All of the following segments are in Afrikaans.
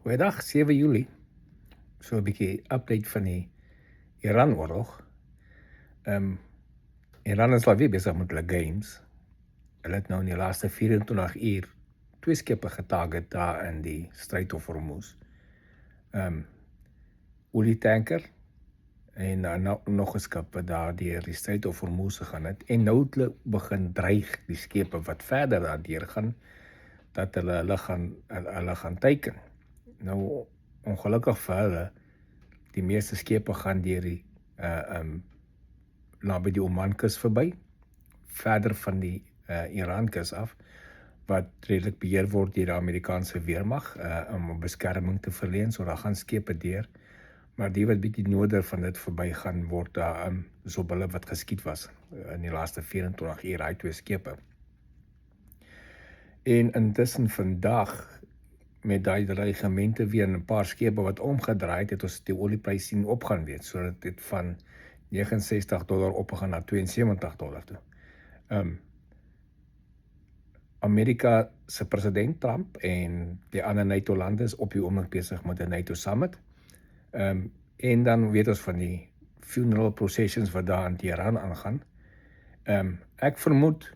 Goeiedag, 7 Julie. So 'n bietjie update van die Iran-oorlog. Iran is al weer besig met hulle games. Hulle het nou in die laaste 24 uur 2 skepe getarget daar in die Strait of Hormuz. Olietanker en nog 'n skip wat daar deur die Strait of Hormuz gegaan het. En nou het hulle begin dreig die skepe wat verder daardeur gaan dat hulle gaan teiken. Nou ongelukkig vir hulle, die meeste skepe gaan deur die naby die Omankus verby, verder van die Irankus af, wat redelik beheer word deur die Amerikaanse weermag om beskerming te verleen, so daar gaan skepe deur, maar die wat bietjie noorder van dit verby gaan word daar so hulle wat geskiet was in die laaste 24 uur, hy 2 skepe. En intussen vandag met daai dreigemente weer 'n paar skepe wat omgedraai het ons die olieprys sien opgaan weer, sodat dit van $69 opgegaan na $72 toe. Amerika se president Trump en die ander NATO lande is op die oomblik besig met 'n NATO summit. En dan weet ons van die funeral processions wat daar in Teheran aangaan. Ek vermoed,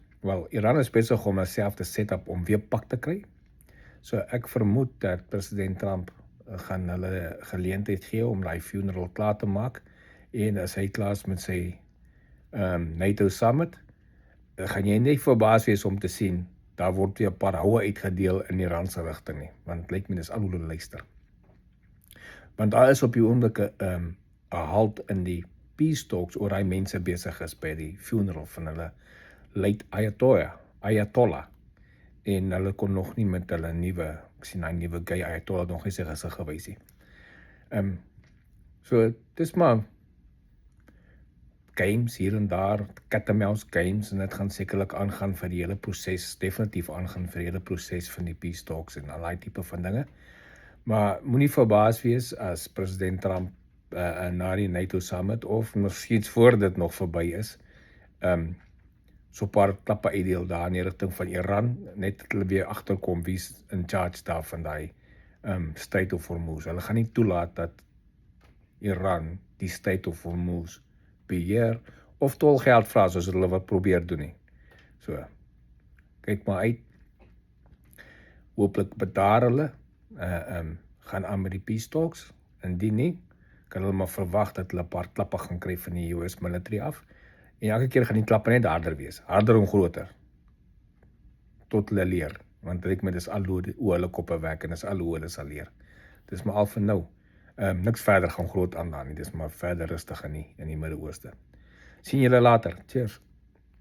Iran is besig om homself te set up om weer pak te kry. So ek vermoed dat president Trump gaan hulle geleentheid gee om daai funeral klaar te maak, en as hy klaar is met sy NATO summit, gaan jy nie verbaas wees om te sien daar word weer 'n paar houe uitgedeel in Iran se rigting nie, want dit lyk my dis al hoe hulle luister. Want daar is op die oomblik 'n halt in die peace talks oor hy mense besig is by die funeral van hulle late Ayatollah. En hulle kon nog nie met hulle nuwe, ek sien hy nuwe gay Ayatollah nog nie sy gesig gewys nie. So dis maar games hier en daar, cat and mouse games, en dit gaan sekerlik aangaan vir die hele proses, definitief aangaan vir die hele proses van die peace talks en al daai tipe van dinge. Maar moenie verbaas wees as president Trump na die NATO summit of miskien voor dit nog verby is, so 'n paar klappe uitdeel daar in die rigting van Iran, net dat hulle weer agterkom wie's in charge daar van daai Strait of Hormuz. Hulle gaan nie toelaat dat Iran die Strait of Hormuz beheer of tolgeld vra soos hulle wat probeer doen nie. So, kyk maar uit. Hooplik bedaar hulle, gaan aan met die peace talks. Indien nie, kan hulle maar verwag dat hulle 'n paar klappe gaan kry van die US military af. En elke keer gaan die klappe net harder wees, harder en groter, tot hulle leer, want dit is al hoe hulle koppe werk en dis al hoe hulle sal leer. Dis maar al vir nou, niks verder gaan groot aan daar nie, dis maar verder rustig in die Midde-Ooste. Sien julle later, cheers.